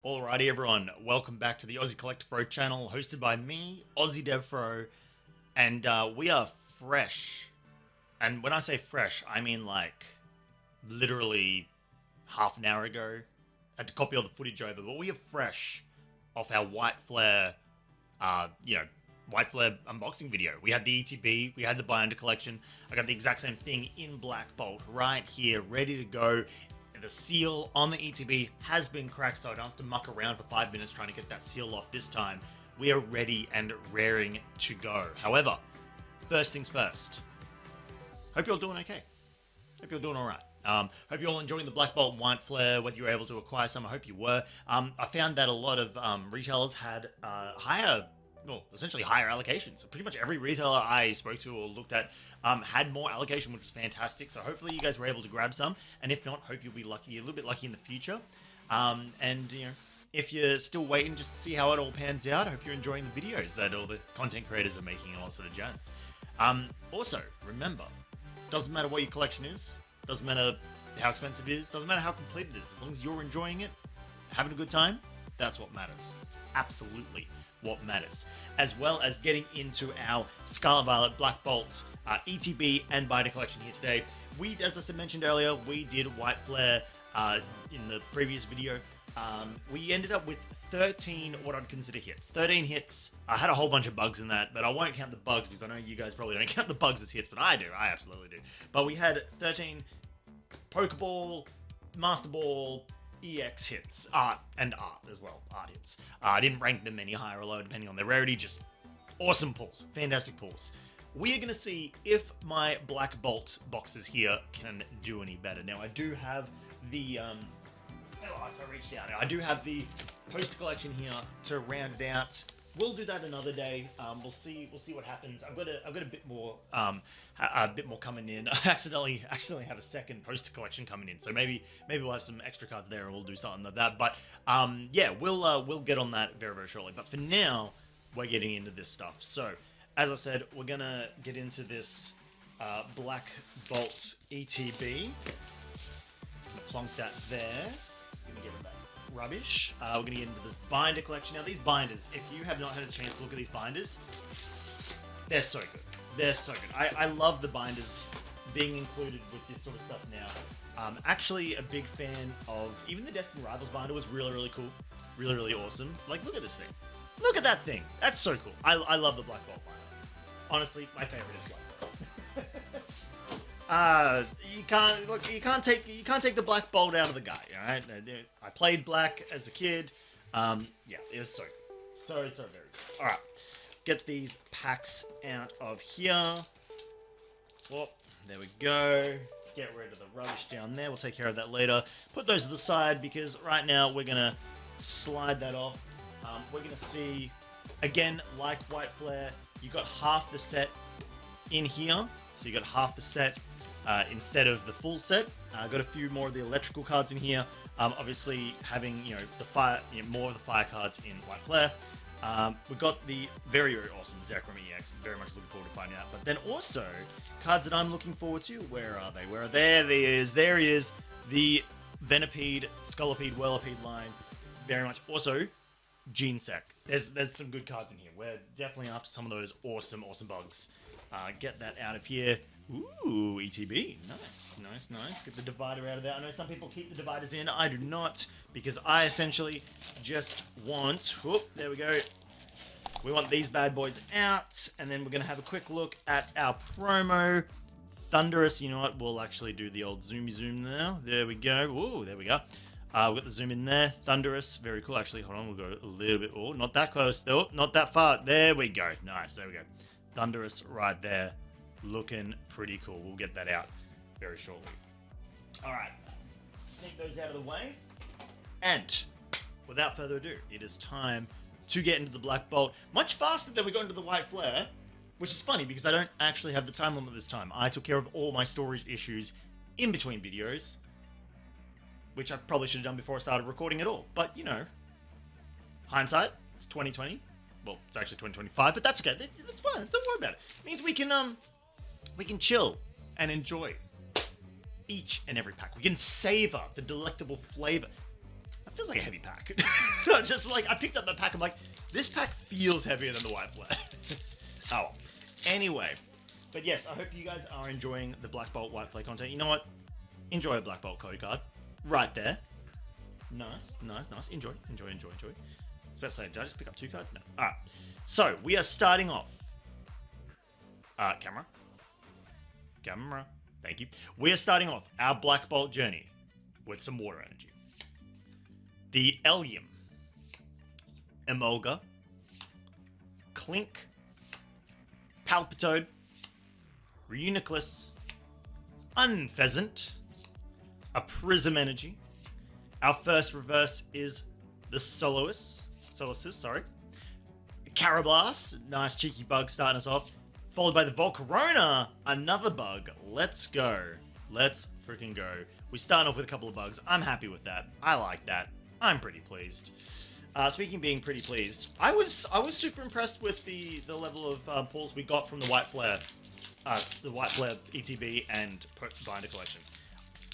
Alrighty everyone, welcome back to the Aussie Collectifro channel, hosted by me, Aussie DevFro, and we are fresh. And when I say fresh, I mean like literally half an hour ago. I had to copy all the footage over, but we are fresh off our White Flare, White Flare unboxing video. We had the ETB, we had the Binder collection. I got the exact same thing in Black Bolt right here, ready to go. The seal on the ETB has been cracked, so I don't have to muck around for 5 minutes trying to get that seal off this time. We are ready and raring to go. However, first things first. Hope you're all doing okay. Hope you're doing alright. Hope you're all enjoying the Black Bolt and White Flare, whether you were able to acquire some. I hope you were. I found that a lot of retailers had essentially higher allocations. Pretty much every retailer I spoke to or looked at had more allocation, which was fantastic. So hopefully you guys were able to grab some, and if not, hope you'll be lucky, a little bit lucky in the future. And you know, if you're still waiting just to see how it all pans out, I hope you're enjoying the videos that all the content creators are making and all sort of jazz. Also, remember, doesn't matter what your collection is, doesn't matter how expensive it is, doesn't matter how complete it is, as long as you're enjoying it, having a good time, that's what matters. It's absolutely what matters. As well as getting into our Scarlet Violet, Black Bolt, ETB, and Binder collection here today. As I mentioned earlier, we did White Flare in the previous video. We ended up with 13 what I'd consider hits. 13 hits. I had a whole bunch of bugs in that, but I won't count the bugs because I know you guys probably don't count the bugs as hits, but I do. I absolutely do. But we had 13 Pokeball, Master Ball, EX hits, art as well, art hits. I didn't rank them any higher or lower depending on their rarity, just awesome pulls, fantastic pulls. We are going to see if my Black Bolt boxes here can do any better. Now I do have the, I do have the poster collection here to round it out. We'll do that another day. We'll see what happens. I've got a bit more coming in. I accidentally have a second poster collection coming in, so maybe we'll have some extra cards there and we'll do something like that. But yeah, we'll get on that very, very shortly. But for now, we're getting into this stuff. So as I said, we're gonna get into this Black Bolt ETB. Gonna plonk that there. Gonna get it back. Rubbish. We're going to get into this binder collection. Now, these binders, if you have not had a chance to look at these binders, they're so good. They're so good. I love the binders being included with this sort of stuff now. Actually, a big fan of, even the Destined Rivals binder was really, really cool. Really, really awesome. Like, look at this thing. Look at that thing. That's so cool. I love the Black Bolt binder. Honestly, my favorite is Black Bolt. You can't take the Black Bolt out of the guy. All right, I played Black as a kid. Yeah, it was so very good. All right, get these packs out of here. Oh, there we go. Get rid of the rubbish down there. We'll take care of that later. Put those to the side because right now we're gonna slide that off. We're gonna see again, like White Flare, you got half the set in here. So you got half the set instead of the full set. Got a few more of the electrical cards in here. Obviously, having the fire, more of the fire cards in White Flare. We've got the very, very awesome Zekrom EX. Very much looking forward to finding out. But then also cards that I'm looking forward to. Where are they? Where are they? There he is. There he is. The Venipede, Scolipede, Whirlipede line. Very much. Also, Genesec. There's some good cards in here. We're definitely after some of those awesome bugs. Get that out of here. Ooh, ETB. Nice. Get the divider out of there. I know some people keep the dividers in. I do not, because I essentially just want... Whoop, there we go. We want these bad boys out, and then we're going to have a quick look at our promo. Thunderous. You know what? We'll actually do the old zoomy zoom now. There we go. Ooh, there we go. We've got the zoom in there. Thunderous. Very cool. Actually, hold on. We'll go a little bit... Oh, not that close. Oh, not that far. There we go. Nice. There we go. Thunderous right there. Looking pretty cool. We'll get that out very shortly. Alright. Sneak those out of the way. And without further ado, it is time to get into the Black Bolt much faster than we got into the White Flare, which is funny because I don't actually have the time limit this time. I took care of all my storage issues in between videos, which I probably should have done before I started recording at all. But, hindsight, it's 2020. Well, it's actually 2025, but that's okay. That's fine. Don't worry about it. It means we can chill and enjoy each and every pack. We can savor the delectable flavor. feels like a heavy pack. No, just like, I picked up the pack, I'm like, this pack feels heavier than the white flare. Oh, well. Anyway. But yes, I hope you guys are enjoying the Black Bolt White Flare content. You know what? Enjoy a Black Bolt code card. Right there. Nice. Enjoy. I was about to say, did I just pick up 2 cards? No. Alright. So, we are starting off. Camera. Thank you. We are starting off our Black Bolt journey with some water energy. The Ellium. Emolga. Clink. Palpitoad. Reuniclus, Unpheasant, a Prism Energy. Our first reverse is the Solosis, Carablast, nice cheeky bug starting us off, followed by the Volcarona, another bug. Let's go. Let's freaking go. We start off with a couple of bugs. I'm happy with that. I like that. I'm pretty pleased. Speaking of being pretty pleased, I was super impressed with the level of pulls we got from the White Flare. The White Flare ETB and Binder collection.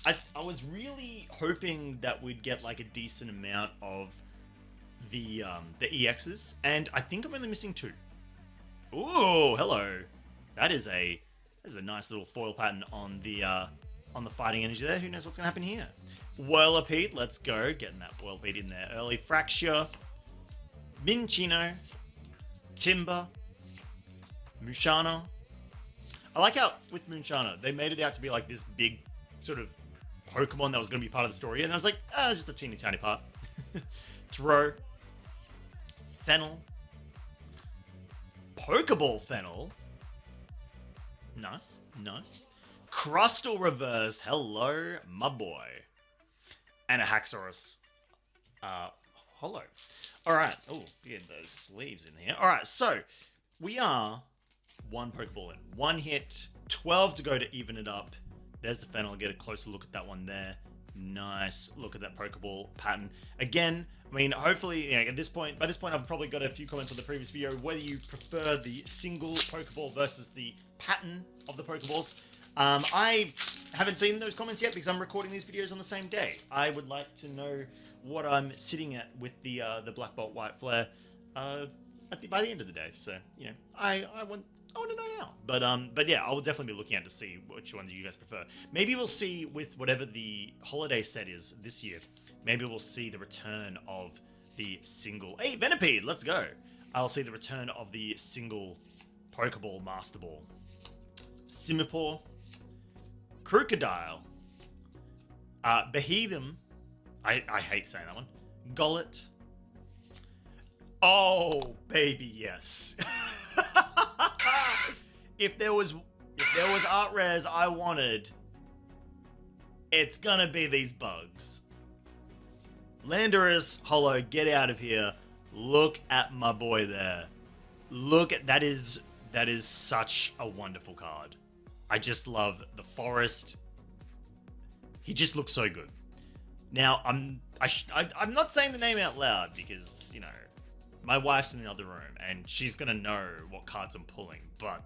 I was really hoping that we'd get like a decent amount of the EXs, and I think I'm only missing 2. Ooh, hello. That is a nice little foil pattern on the fighting energy there. Who knows what's gonna happen here? Whirlipede, let's go. Getting that Whirlipede in there early. Fracture, Minchino, Timber, Mushana. I like how, with Moonshana, they made it out to be like this big sort of Pokemon that was going to be part of the story, and I was like, it's just a teeny tiny part. Throw. Fennel. Pokeball Fennel. Nice. Crustal Reverse, hello, my boy. And a Haxorus Holo. Alright, oh, get those sleeves in here. Alright, so, we are 1 Pokeball in. 1 hit, 12 to go to even it up. There's the Fennel. Get a closer look at that one there. Nice look at that Pokeball pattern. Again, I mean, hopefully, by this point, I've probably got a few comments on the previous video, whether you prefer the single Pokeball versus the pattern of the Pokeballs. I haven't seen those comments yet because I'm recording these videos on the same day. I would like to know what I'm sitting at with the Black Bolt White Flare by the end of the day. So, I want to know now. But yeah, I will definitely be looking at to see which ones you guys prefer. Maybe we'll see with whatever the holiday set is this year. Maybe we'll see the return of the single. Hey, Venipede, let's go. I'll see the return of the single Pokeball Master Ball. Simipour, Crocodile, Beheadum. I hate saying that one. Gollet. Oh, baby, yes. If there was art rares I wanted, it's gonna be these bugs. Landorus Holo, get out of here. Look at my boy there. Look at that is such a wonderful card. I just love the forest. He just looks so good. Now I'm not saying the name out loud because my wife's in the other room and she's gonna know what cards I'm pulling, but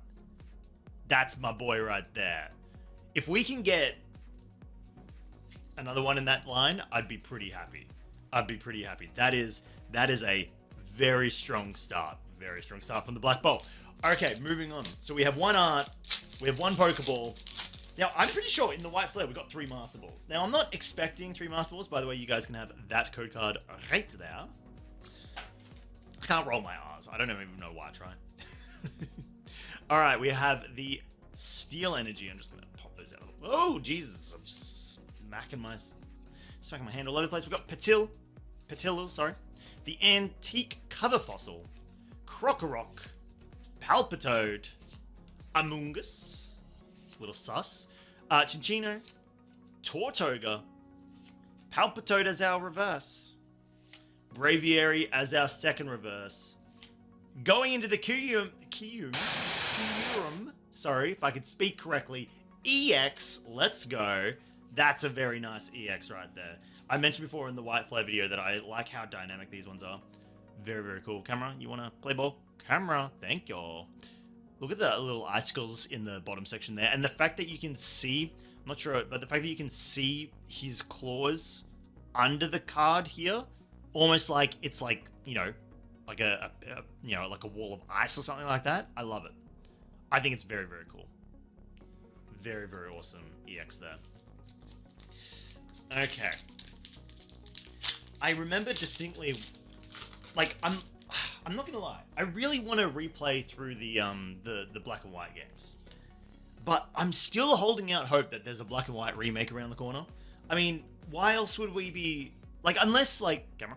that's my boy right there. If we can get another one in that line, I'd be pretty happy. That is a very strong start. Very strong start from the Black Bolt. Okay, moving on. So we have 1 art, we have 1 Pokeball. Now, I'm pretty sure in the White Flare we got 3 Master Balls. Now, I'm not expecting 3 Master Balls. By the way, you guys can have that code card right there. I can't roll my R's. I don't even know why I try. All right, we have the Steel Energy. I'm just going to pop those out. Oh, Jesus. I'm just smacking my hand all over the place. We've got Patillas, sorry. The Antique Cover Fossil. Crocorock. Palpitoad. Amoonguss. Little sus. Cinccino. Tortoga. Palpitoad as our reverse. Braviary as our second reverse. Going into the Kyurem, sorry if I could speak correctly, EX, let's go. That's a very nice EX right there. I mentioned before in the White Flare video that I like how dynamic these ones are. Very, very cool. Camera, you want to play ball? Camera, thank you. Look at the little icicles in the bottom section there. And the fact that you can see, I'm not sure, but the fact that you can see his claws under the card here, almost like it's like, you know, like like a wall of ice or something like that. I love it. I think it's very, very cool. Very, very awesome EX there. Okay. I remember distinctly, like, I'm not gonna lie. I really want to replay through the black and white games, but I'm still holding out hope that there's a black and white remake around the corner. I mean, why else would we be like, unless like camera,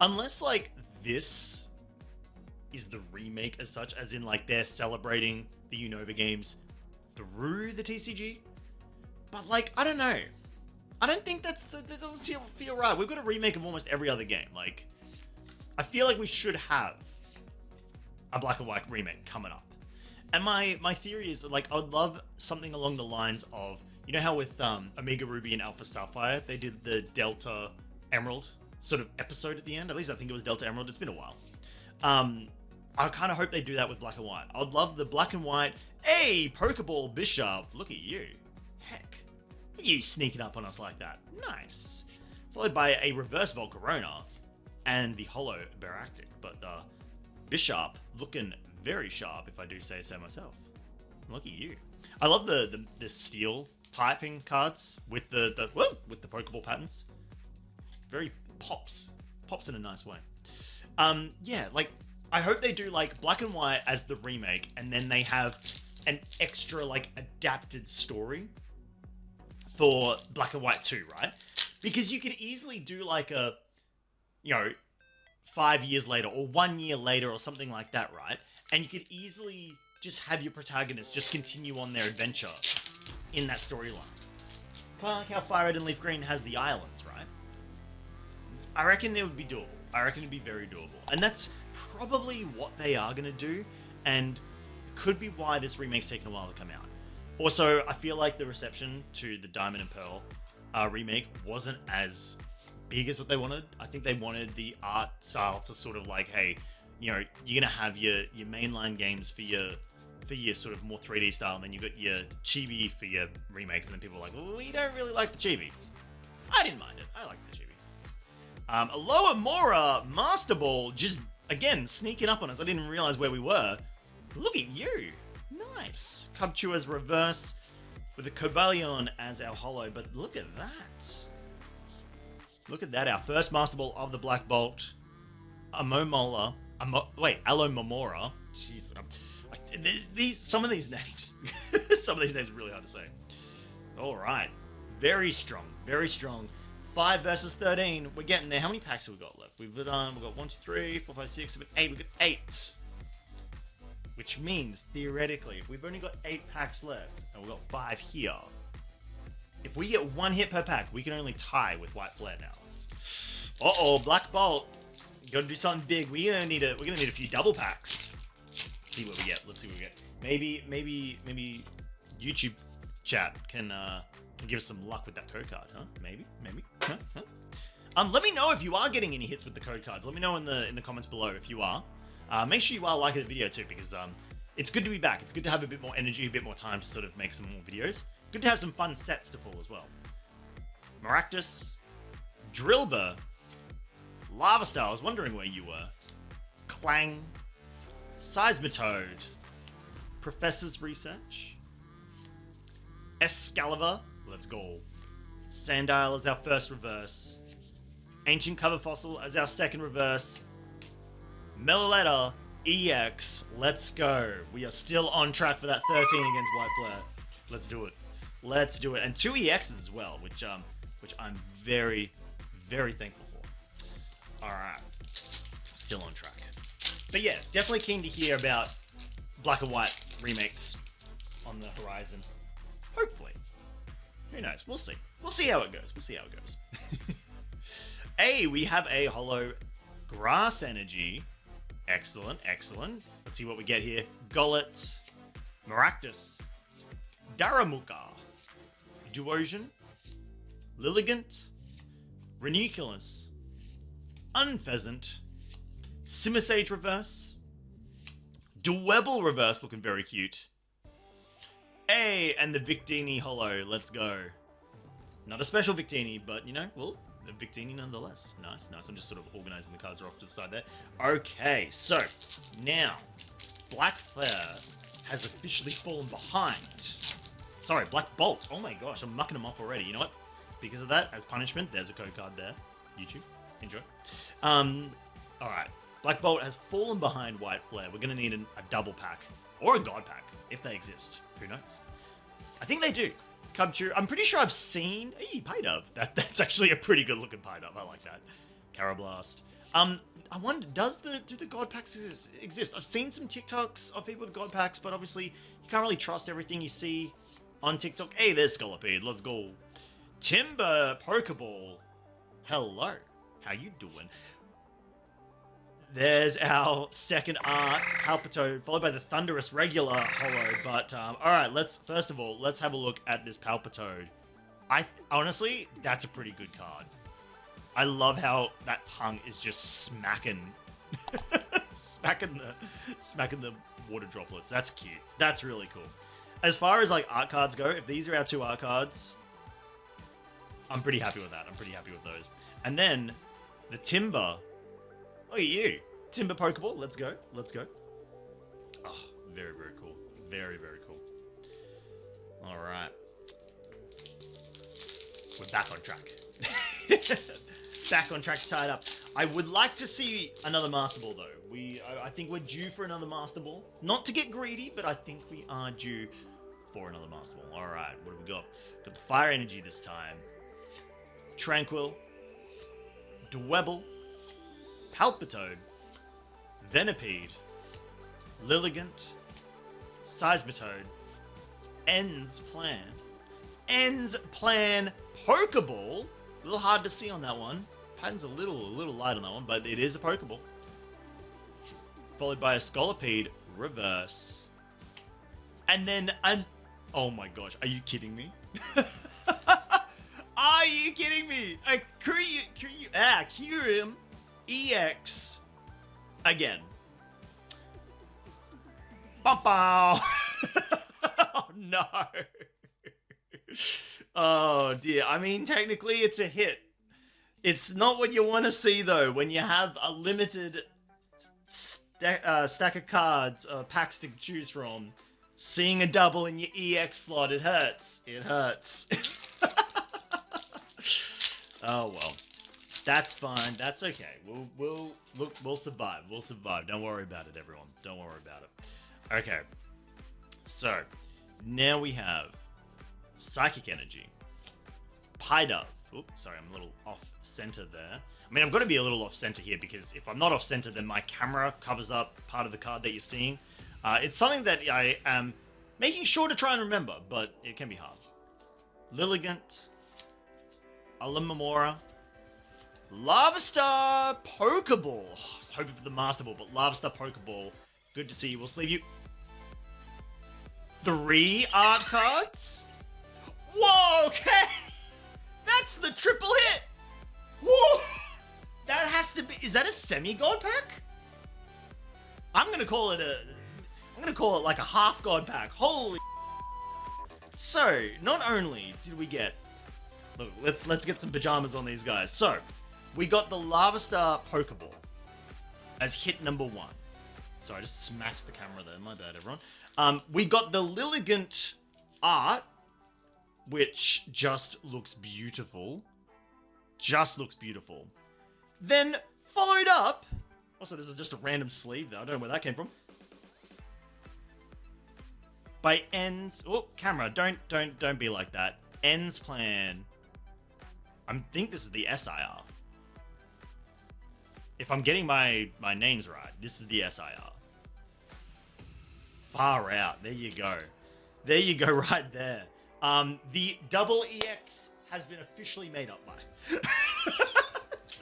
unless like this is the remake as such, as in like they're celebrating the Unova games through the TCG. But like, I don't know. I don't think that doesn't feel right. We've got a remake of almost every other game. Like, I feel like we should have a black and white remake coming up. And my theory is, like, I would love something along the lines of, you know how with Omega Ruby and Alpha Sapphire, they did the Delta Emerald sort of episode at the end? At least I think it was Delta Emerald. It's been a while. I kind of hope they do that with black and white. I would love the black and white, hey, Pokeball Bishop, look at you. Heck, look at you sneaking up on us like that. Nice. Followed by a reverse Volcarona and the Holo Baractic. But Bishop looking very sharp, if I do say so myself. Look at you. I love the steel typing cards with the Pokeball patterns. Very pops in a nice way. Yeah, like, I hope they do like black and white as the remake, and then they have an extra like adapted story for black and white 2, right? Because you could easily do like a, 5 years later or 1 year later or something like that, right? And you could easily just have your protagonists just continue on their adventure in that storyline. Kind of like how Fire Red and Leaf Green has the islands, right? I reckon it would be doable. I reckon it'd be very doable. And that's probably what they are going to do, and could be why this remake's taken a while to come out. Also, I feel like the reception to the Diamond and Pearl remake wasn't as big as what they wanted. I think they wanted the art style to sort of like, hey, you're going to have your mainline games for your sort of more 3D style, and then you got your chibi for your remakes, and then people are like, well, we don't really like the chibi. I didn't mind it. I liked the chibi. Aloha Mora Master Ball just, again, sneaking up on us. I didn't realize where we were. Look at you. Nice. Cubchua's reverse with a Cobalion as our holo, but look at that. Look at that. Our first Master Ball of the Black Bolt. Alomomola. Alomomora. Jeez. Some of these names. Some of these names are really hard to say. All right. Very strong. Very strong. 5 versus 13. We're getting there. How many packs have we got left? We've got 1, 2, 3, 4, 5, 6, 7, 8. We've got 8. Which means, theoretically, if we've only got 8 packs left, and we've got 5 here, if we get 1 hit per pack, we can only tie with White Flare now. Uh-oh, Black Bolt. Gotta do something big. We're gonna need a few double packs. Let's see what we get. Let's see what we get. Maybe YouTube chat can give us some luck with that code card, huh? Maybe. Huh? Let me know if you are getting any hits with the code cards. Let me know in the comments below if you are. Make sure you are liking the video too, because it's good to be back. It's good to have a bit more energy, a bit more time to sort of make some more videos. Good to have some fun sets to pull as well. Maractus, Drillbur, Lava Star, I was wondering where you were. Clang, Seismitoad, Professor's Research, Excalibur, let's go. Sandile as our first reverse. Ancient Cover Fossil as our second reverse. Meloletta EX, let's go. We are still on track for that 13 against White Flare. Let's do it. Let's do it. And 2 EXs as well, which I'm very, very thankful for. Alright. Still on track. But yeah, definitely keen to hear about black and white remakes on the horizon. Hopefully. Who knows? We'll see. We'll see how it goes. Hey, we have a holo Grass Energy. Excellent. Let's see what we get here. Gollet, Maractus, Daramuka, Duosion, Lilligant, Ranunculus, Unpheasant, Simisage Reverse, Dwebble Reverse, looking very cute. Hey, and the Victini Holo, let's go. Not a special Victini, but, we'll Victini nonetheless. Nice. I'm just sort of organizing the cards off to the side there. Okay, so now Black Flare has officially fallen behind. Sorry, Black Bolt. Oh my gosh, I'm mucking them up already. You know what? Because of that, as punishment, there's a code card there. YouTube, enjoy. Alright. Black Bolt has fallen behind White Flare. We're going to need a double pack. Or a God pack, if they exist. Who knows? I think they do. Cubchoo. I'm pretty sure I've seen... Hey, Pidove. That's actually a pretty good looking Pidove. I like that. Carablast. I wonder, do the God packs exist? I've seen some TikToks of people with God packs, but obviously you can't really trust everything you see on TikTok. Hey, there's Scolipede. Let's go. Timber Pokeball. Hello. How you doing? There's our second art, Palpitoad, followed by the Thunderous regular holo. But, alright, first of all, let's have a look at this Palpitoad. Honestly, that's a pretty good card. I love how that tongue is just smacking, smacking the water droplets. That's cute. That's really cool. As far as, like, art cards go, if these are our two art cards, I'm pretty happy with that. I'm pretty happy with those. And then, the Timber... Look at you. Timber Pokeball. Let's go. Oh, very, very cool. Very, very cool. All right. We're back on track. Back on track to tie it up. I would like to see another Master Ball, though. I think we're due for another Master Ball. Not to get greedy, but I think we are due for another Master Ball. All right. What have we got? Got the Fire Energy this time. Tranquil. Dwebble. Palpitoad, Venipede, Lilligant, Seismitoad, Ends Plan Pokeball. A little hard to see on that one. Pattern's a little light on that one, but it is a Pokeball. Followed by a Scolipede Reverse. And then oh my gosh, are you kidding me? Are you kidding me? A Kyurem EX again. Bow. Oh no. Oh dear. I mean, technically it's a hit. It's not what you want to see though. When you have a limited stack of cards, packs to choose from, seeing a double in your EX slot, it hurts. It hurts. Oh well. That's fine. That's okay. We'll survive. We'll survive. Don't worry about it, everyone. Don't worry about it. Okay. So, now we have Psychic Energy. Pidove. Oops, sorry, I'm a little off center there. I mean, I'm going to be a little off center here because if I'm not off center, then my camera covers up part of the card that you're seeing. It's something that I am making sure to try and remember, but it can be hard. Lilligant. Alamamora. Larvestar Pokeball. I was hoping for the Master Ball, but Larvestar Pokeball. Good to see you. We'll sleeve you 3 art cards. Whoa, okay. That's the triple hit. Whoa. That has to be... Is that a semi-God pack? I'm going to call it like a half God pack. Holy... So, not only did we get... Look, let's get some pajamas on these guys. So... We got the Larvestar Pokeball as hit number 1. Sorry, I just smacked the camera there. My bad, everyone. We got the Lilligant art, which just looks beautiful. Just looks beautiful. Then followed up... Also, this is just a random sleeve, though. I don't know where that came from. By Ends... Oh, camera, don't be like that. Ends Plan. I think this is the SIR. If I'm getting my names right, this is the SIR. Far out. There you go. There you go right there. The double EX has been officially made up by.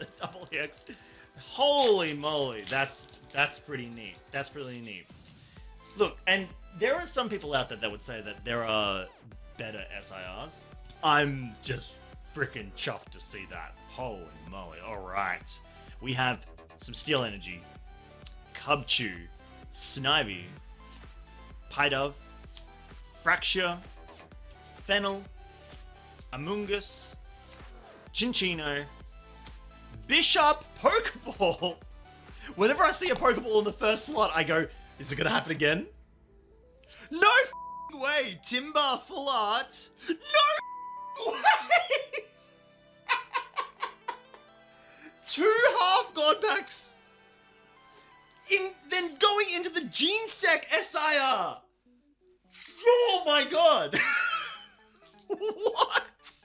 The double EX. Holy moly. That's pretty neat. That's really neat. Look, and there are some people out there that would say that there are better SIRs. I'm just freaking chuffed to see that. Holy moly. All right. We have some Steel Energy, Cubchoo, Snivy, Pidove, Fracture, Fennel, Amoonguss, Chinchino, Bishop Pokeball. Whenever I see a Pokeball in the first slot, I go, is it gonna happen again? No way! Timber full art. No way! 2 half God packs. Then going into the Genesec SIR. Oh my god. What?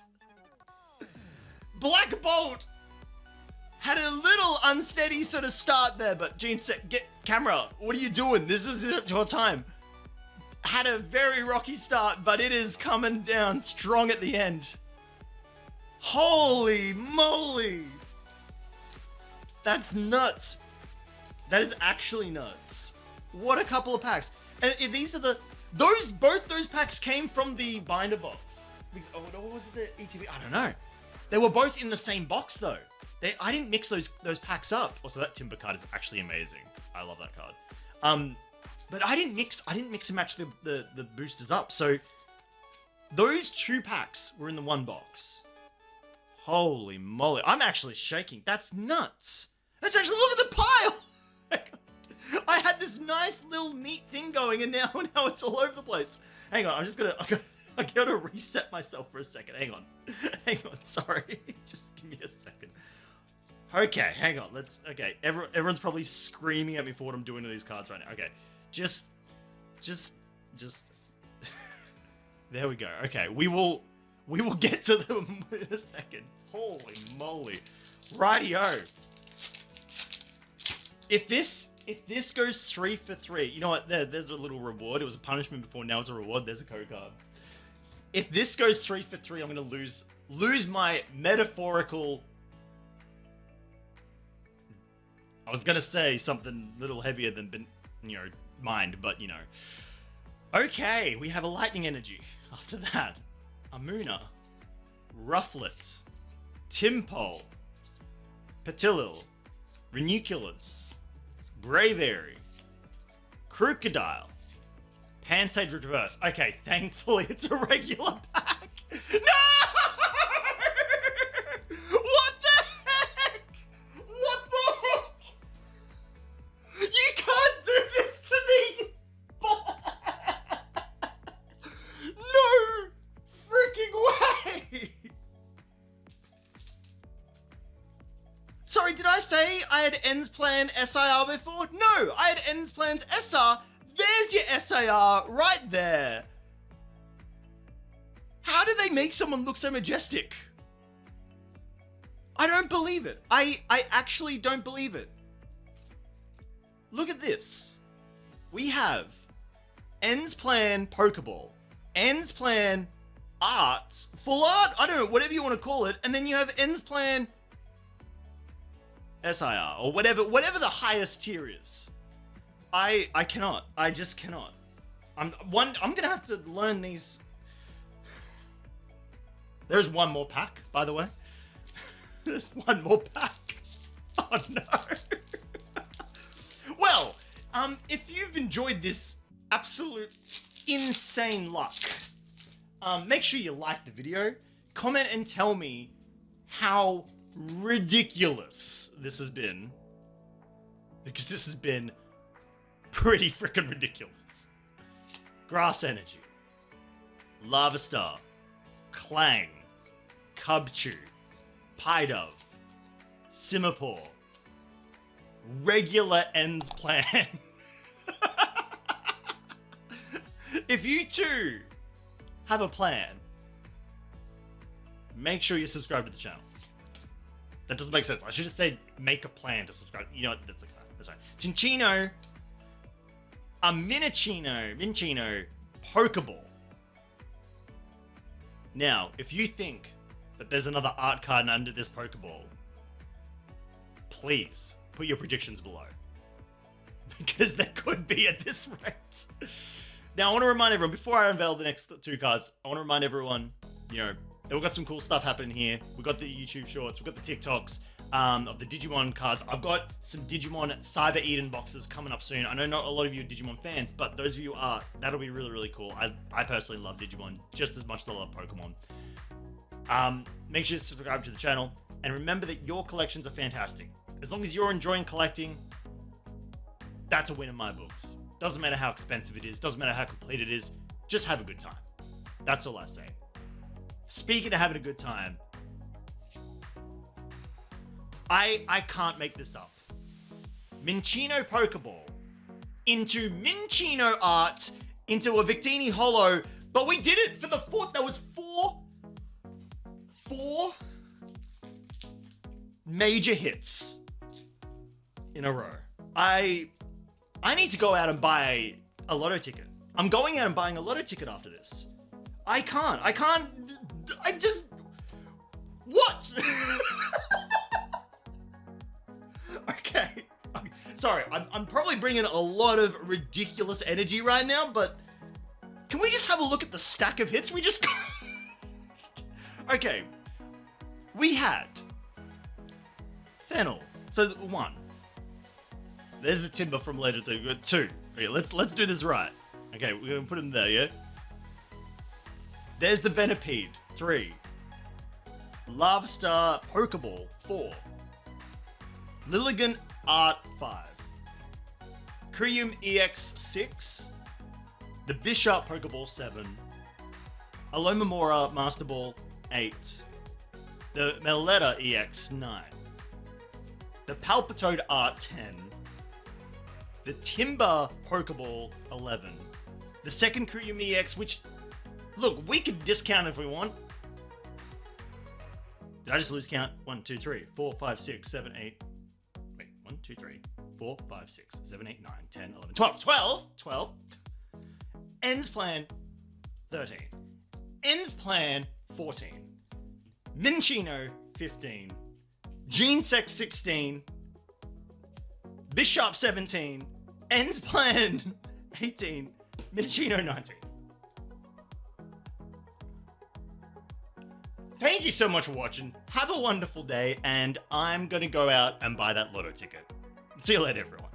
Black Bolt had a little unsteady sort of start there, but Genesec, get camera. What are you doing? This is your time. Had a very rocky start, but it is coming down strong at the end. Holy moly. That's nuts. That is actually nuts. What a couple of packs. And these are both those packs came from the binder box. Oh, what was it, the ETB? I don't know. They were both in the same box though. I didn't mix those packs up. Also, that Timber card is actually amazing. I love that card. But I didn't mix and match the boosters up. So those 2 packs were in the one box. Holy moly. I'm actually shaking. That's nuts. That's actually, look at the pile. I had this nice little neat thing going and now it's all over the place. Hang on, I gotta reset myself for a second. Hang on, sorry. Just give me a second. Okay, hang on, okay. Everyone's probably screaming at me for what I'm doing to these cards right now. Okay, just, there we go. Okay, we will get to them in a second. Holy moly. Rightio. If this goes 3 for 3, you know what? There's a little reward. It was a punishment before, now it's a reward. There's a code card. If this goes 3 for 3, I'm gonna lose my metaphorical. I was gonna say something a little heavier than mind, but Okay, we have a lightning energy. After that, Amuna, Rufflet, Timpole, Patilil, Ranunculus, Braviary, Crocodile, Pansage Reverse. Okay, thankfully it's a regular pack. No! What the heck? What the heck? You can't do this to me! No freaking way! Sorry, did I say I had Ends Plan SIR before? No, I had Ends Plans SR. There's your SIR right there. How do they make someone look so majestic? I don't believe it. I actually don't believe it. Look at this. We have Ends Plan Pokeball, Ends Plan Art, Full Art, I don't know, whatever you want to call it, and then you have Ends Plan SIR, or whatever the highest tier is. I cannot. I just cannot. I'm gonna have to learn these. There's one more pack, by the way. There's one more pack. Oh no. Well, if you've enjoyed this absolute insane luck, make sure you like the video, comment and tell me how ridiculous this has been, because this has been pretty freaking ridiculous. Grass Energy, Lava Star, Clang, Cubchoo, Pidove, Simipour, regular Ends Plan. If you too have a plan, make sure you subscribe to the channel. That doesn't make sense. I should have said make a plan to subscribe. You know what? That's right. Cinccino, a Minccino, Pokeball. Now, if you think that there's another art card under this Pokeball, please put your predictions below. Because there could be at this rate. Now, I want to remind everyone, before I unveil the next 2 cards, I want to remind everyone, that we've got some cool stuff happening here. We've got the YouTube shorts, we've got the TikToks of the Digimon cards. I've got some Digimon Cyber Eden boxes coming up soon. I know not a lot of you are Digimon fans, but those of you who are, that'll be really, really cool. I personally love Digimon just as much as I love Pokemon. Make sure to subscribe to the channel. And remember that your collections are fantastic. As long as you're enjoying collecting, that's a win in my books. Doesn't matter how expensive it is, doesn't matter how complete it is, just have a good time. That's all I say. Speaking of having a good time, I can't make this up. Minccino Pokeball into Minccino art into a Victini Holo, but we did it for the fourth. There was four major hits in a row. I need to go out and buy a lotto ticket. I'm going out and buying a lotto ticket after this. I just... What? Okay. Sorry, I'm probably bringing a lot of ridiculous energy right now, but can we just have a look at the stack of hits we just got? Okay. We had Fennel. So, 1. There's the Timber from Legend 2. Okay, let's do this right. Okay, we're gonna put him there, yeah? There's the Venipede, 3. Lavastar Pokeball, 4. Lilligant Art, 5. Krium EX, 6. The Bishop Pokeball, 7. Alomamora Master Ball, 8. The Meletta EX, 9. The Palpitoad Art, 10. The Timber Pokeball, 11. The second Krium EX, which, look, we could discount if we want. Did I just lose count? 1, 2, 3, 4, 5, 6, 7, 8. Wait, 1, 2, 3, 4, 5, 6, 7, 8, 9, 10, 11, 12. Ends plan, 13. Ends plan, 14. Minccino, 15. Genesect, 16. Bishop, 17. Ends plan, 18. Minccino, 19. Thank you so much for watching. Have a wonderful day, and I'm gonna go out and buy that lotto ticket. See you later, everyone.